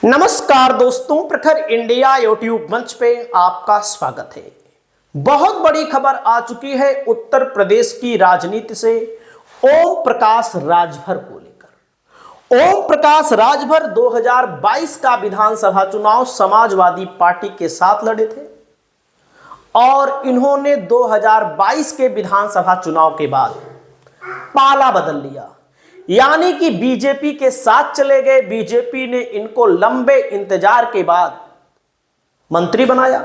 नमस्कार दोस्तों, प्रखर इंडिया यूट्यूब मंच पे आपका स्वागत है। बहुत बड़ी खबर आ चुकी है उत्तर प्रदेश की राजनीति से ओम प्रकाश राजभर को लेकर। ओम प्रकाश राजभर 2022 का विधानसभा चुनाव समाजवादी पार्टी के साथ लड़े थे और इन्होंने 2022 के विधानसभा चुनाव के बाद पाला बदल लिया, यानी कि बीजेपी के साथ चले गए। बीजेपी ने इनको लंबे इंतजार के बाद मंत्री बनाया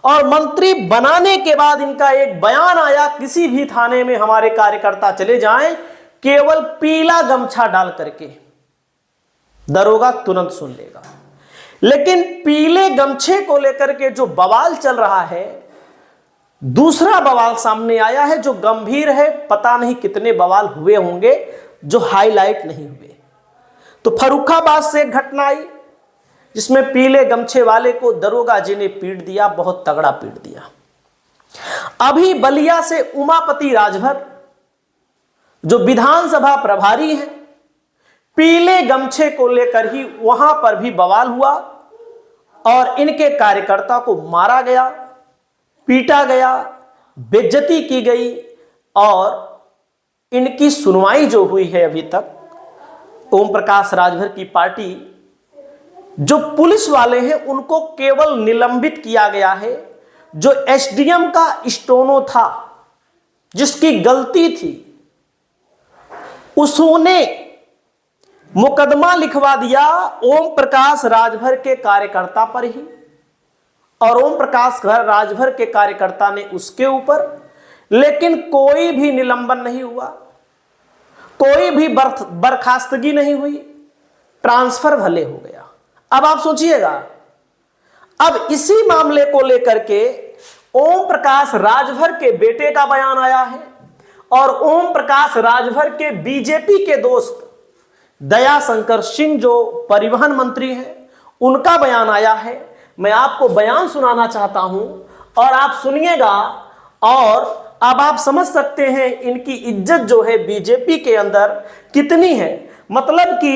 और मंत्री बनाने के बाद इनका एक बयान आया, किसी भी थाने में हमारे कार्यकर्ता चले जाएं, केवल पीला गमछा डाल करके दरोगा तुरंत सुन लेगा। लेकिन पीले गमछे को लेकर के जो बवाल चल रहा है, दूसरा बवाल सामने आया है जो गंभीर है। पता नहीं कितने बवाल हुए होंगे जो हाईलाइट नहीं हुए। तो फर्रुखाबाद से एक घटना आई जिसमें पीले गमछे वाले को दरोगा जी ने पीट दिया, बहुत तगड़ा पीट दिया। अभी बलिया से उमापति राजभर जो विधानसभा प्रभारी हैं, पीले गमछे को लेकर ही वहां पर भी बवाल हुआ और इनके कार्यकर्ता को मारा गया, पीटा गया, बेइज्जती की गई और इनकी सुनवाई जो हुई है अभी तक, ओम प्रकाश राजभर की पार्टी जो पुलिस वाले हैं उनको केवल निलंबित किया गया है। जो एसडीएम का स्टोनो था, जिसकी गलती थी, उसने मुकदमा लिखवा दिया ओम प्रकाश राजभर के कार्यकर्ता पर ही और ओम प्रकाश राजभर के कार्यकर्ता ने उसके ऊपर, लेकिन कोई भी निलंबन नहीं हुआ, कोई भी बर्खास्तगी नहीं हुई, ट्रांसफर भले हो गया। अब आप सोचिएगा, अब इसी मामले को लेकर के ओम प्रकाश राजभर के बेटे का बयान आया है और ओम प्रकाश राजभर के बीजेपी के दोस्त दयाशंकर सिंह जो परिवहन मंत्री हैं, उनका बयान आया है। मैं आपको बयान सुनाना चाहता हूं और आप सुनिएगा और अब आप समझ सकते हैं इनकी इज्जत जो है बीजेपी के अंदर कितनी है। मतलब कि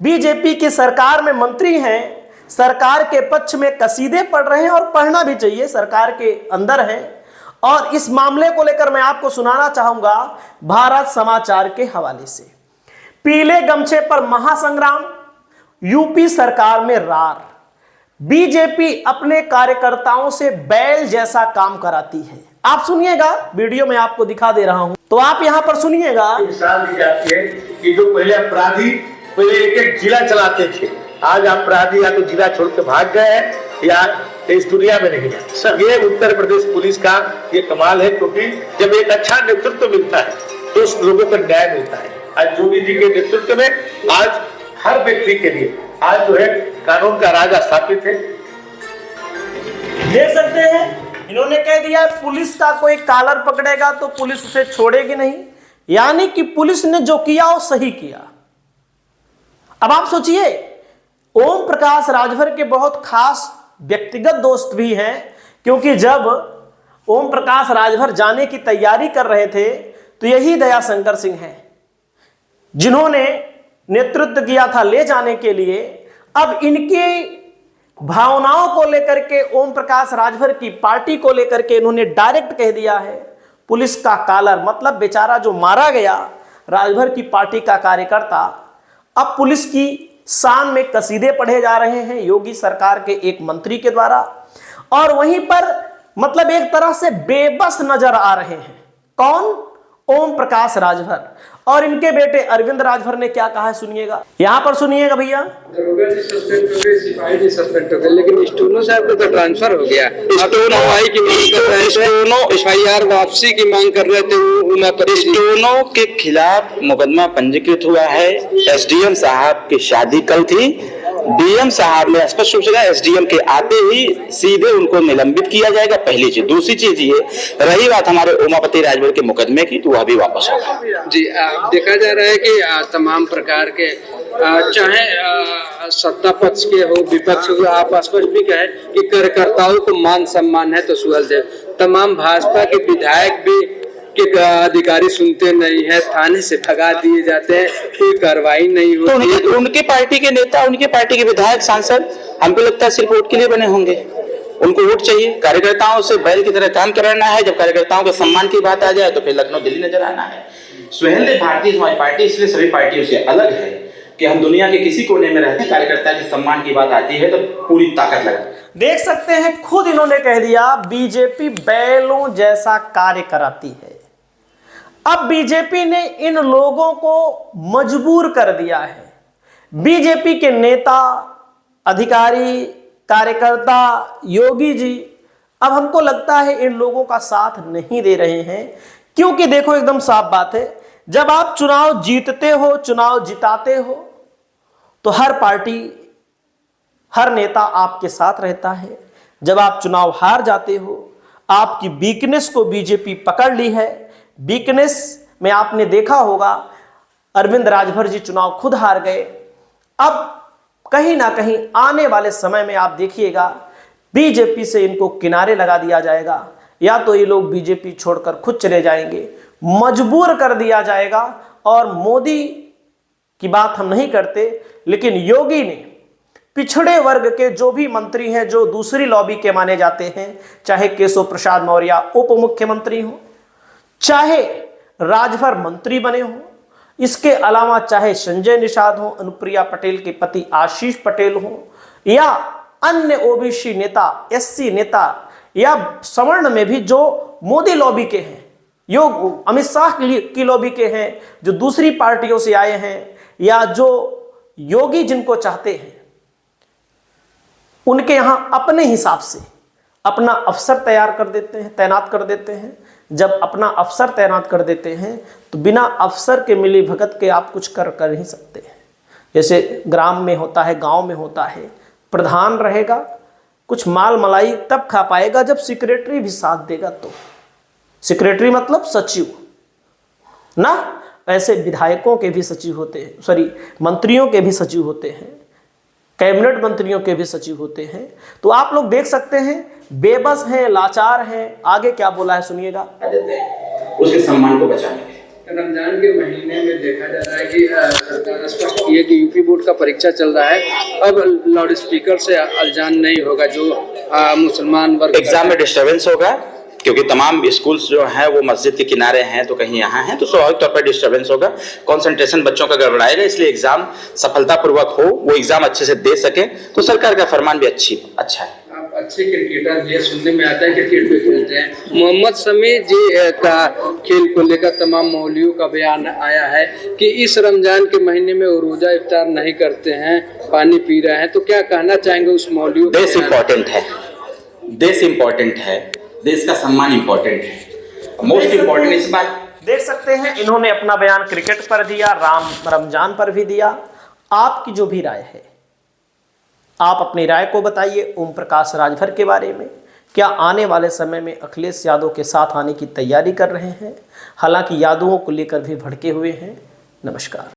बीजेपी की सरकार में मंत्री हैं, सरकार के पक्ष में कसीदे पढ़ रहे हैं और पढ़ना भी चाहिए, सरकार के अंदर हैं। और इस मामले को लेकर मैं आपको सुनाना चाहूंगा भारत समाचार के हवाले से। पीले गमछे पर महासंग्राम, यूपी सरकार में रार। बीजेपी अपने कार्यकर्ताओं से बैल जैसा काम कराती है। आप सुनिएगा, वीडियो में आपको दिखा दे रहा हूं, तो आप यहां पर सुनिएगा। मिसाल दी जाती है कि जो पहले अपराधी पहले एक एक जिला चलाते थे, आज अपराधी या तो जिला छोड़ के भाग गए हैं या इस दुनिया में नहीं है। ये उत्तर प्रदेश पुलिस का ये कमाल है, क्योंकि जब एक अच्छा नेतृत्व मिलता है तो लोगों को न्याय मिलता है। आज योगी जी के नेतृत्व में आज हर व्यक्ति के लिए आज जो है कानून का राज स्थापित है। देख सकते हैं, इन्होंने कह दिया पुलिस का कोई कॉलर पकड़ेगा तो पुलिस उसे छोड़ेगी नहीं, यानी कि पुलिस ने जो किया वो सही किया। अब आप सोचिए, ओम प्रकाश राजभर के बहुत खास व्यक्तिगत दोस्त भी हैं, क्योंकि जब ओम प्रकाश राजभर जाने की तैयारी कर रहे थे तो यही दयाशंकर सिंह हैं जिन्होंने नेतृत्व किया था ले जाने के लिए। अब इनके भावनाओं को लेकर के ओम प्रकाश राजभर की पार्टी को लेकर के इन्होंने डायरेक्ट कह दिया है पुलिस का कॉलर, मतलब बेचारा जो मारा गया राजभर की पार्टी का कार्यकर्ता, अब पुलिस की शान में कसीदे पढ़े जा रहे हैं योगी सरकार के एक मंत्री के द्वारा। और वहीं पर मतलब एक तरह से बेबस नजर आ रहे हैं कौन? ओम प्रकाश राजभर। और इनके बेटे अरविंद राजभर ने क्या कहा है, सुनिएगा, यहां पर सुनिएगा भैया। दरोगा जी सस्पेंड हो गए, सिपाही जी सस्पेंड हो गए, लेकिन स्टोनो साहब का तो ट्रांसफर हो गया। स्टोनो की मांग कर रहे थे, स्टोनो एफआईआर वापसी की मांग कर रहे थे। स्टोनो के खिलाफ मुकदमा पंजीकृत हुआ है। एसडीएम साहब की शादी कल थी, डीएम साहब ने स्पष्ट रूप से कहा एसडीएम के आते ही सीधे उनको निलंबित किया जाएगा, पहली चीज। दूसरी चीज ये रही बात हमारे उमापति राजभर के मुकदमे की, तो वह भी वापस होगा। जी, देखा जा रहा है कि तमाम प्रकार के चाहे सत्ता पक्ष के हो विपक्ष हो, आप स्पष्ट भी कहे कि कार्यकर्ताओं को मान सम्मान है तो सुहल दे। तमाम भाजपा के विधायक भी कि अधिकारी सुनते नहीं है, थाने से भगा दिए जाते हैं, कोई कार्रवाई नहीं तो होती है। उनके पार्टी के नेता, उनके पार्टी के विधायक, सांसद हमको लगता है सिर्फ वोट के लिए बने होंगे। उनको वोट चाहिए, कार्यकर्ताओं से बैल की तरह काम कराना है। जब कार्यकर्ताओं के सम्मान की बात आ जाए तो फिर लखनऊ दिल्ली नजर आना है। सुहेलदेव भारतीय समाज पार्टी इसलिए सभी पार्टियों से अलग है कि हम दुनिया के किसी कोने में रहते हैं, कार्यकर्ता के सम्मान की बात आती है तो पूरी ताकत लगा। देख सकते हैं, खुद इन्होंने कह दिया बीजेपी बैलों जैसा कार्य कराती है। अब बीजेपी ने इन लोगों को मजबूर कर दिया है। बीजेपी के नेता, अधिकारी, कार्यकर्ता, योगी जी अब हमको लगता है इन लोगों का साथ नहीं दे रहे हैं। क्योंकि देखो, एकदम साफ बात है, जब आप चुनाव जीतते हो, चुनाव जिताते हो, तो हर पार्टी, हर नेता आपके साथ रहता है। जब आप चुनाव हार जाते हो, आपकी वीकनेस को बीजेपी पकड़ ली है। वीकनेस में आपने देखा होगा, अरविंद राजभर जी चुनाव खुद हार गए। अब कहीं ना कहीं आने वाले समय में आप देखिएगा, बीजेपी से इनको किनारे लगा दिया जाएगा, या तो ये लोग बीजेपी छोड़कर खुद चले जाएंगे, मजबूर कर दिया जाएगा। और मोदी की बात हम नहीं करते, लेकिन योगी ने पिछड़े वर्ग के जो भी मंत्री हैं, जो दूसरी लॉबी के माने जाते हैं, चाहे केशव प्रसाद मौर्य उप मुख्यमंत्री हो, चाहे राजभर मंत्री बने हो, इसके अलावा चाहे संजय निषाद हो, अनुप्रिया पटेल के पति आशीष पटेल हो, या अन्य ओबीसी नेता, एससी नेता, या सवर्ण में भी जो मोदी लॉबी के हैं, योग अमित शाह की लॉबी के हैं, जो दूसरी पार्टियों से आए हैं, या जो योगी जिनको चाहते हैं, उनके यहां अपने हिसाब से अपना अफसर तैयार कर देते हैं, तैनात कर देते हैं। जब अपना अफसर तैनात कर देते हैं तो बिना अफसर के मिली भगत के आप कुछ कर नहीं सकते हैं। जैसे ग्राम में होता है, गांव में होता है, प्रधान रहेगा, कुछ माल मलाई तब खा पाएगा जब सेक्रेटरी भी साथ देगा। तो सेक्रेटरी मतलब सचिव ना, ऐसे विधायकों के भी सचिव होते हैं, सॉरी मंत्रियों के भी सचिव होते हैं, कैबिनेट मंत्रियों के भी सचिव होते हैं। तो आप लोग देख सकते हैं, बेबस हैं, लाचार हैं। आगे क्या बोला है सुनिएगा। उसके सम्मान को बचाने रमजान के महीने में देखा जा रहा है कि सरकार स्पष्ट की है कि यूपी बोर्ड का परीक्षा चल रहा है, अब लाउड स्पीकर से अजान नहीं होगा, जो मुसलमान वर्ग एग्जाम में डिस्टरबेंस होगा, क्योंकि तमाम स्कूल्स जो हैं वो मस्जिद के किनारे हैं, तो कहीं यहाँ हैं, तो स्वाभाविक तौर पर डिस्टरबेंस होगा, कंसंट्रेशन बच्चों का गड़बड़ाएगा। इसलिए एग्जाम सफलतापूर्वक हो, वो एग्जाम अच्छे से दे सके, तो सरकार का फरमान भी अच्छा है। आप अच्छे क्रिकेटर, ये सुनने में आता है क्रिकेट भी खेलते हैं। मोहम्मद शमी जी का खेल को लेकर तमाम मौलवियों का बयान आया है कि इस रमजान के महीने में वो रोजा इफ्तार नहीं करते हैं, पानी पी रहे हैं, तो क्या कहना चाहेंगे उस मौलवी? देश इम्पोर्टेंट है, देश इम्पोर्टेंट है, देश का सम्मान इम्पोर्टेंट है, मोस्ट इम्पोर्टेंट इस बात। देख सकते हैं, इन्होंने अपना बयान क्रिकेट पर दिया, रमजान पर भी दिया। आपकी जो भी राय है, आप अपनी राय को बताइए ओम प्रकाश राजभर के बारे में। क्या आने वाले समय में अखिलेश यादव के साथ आने की तैयारी कर रहे हैं? हालांकि यादवों को लेकर भी भड़के हुए हैं। नमस्कार।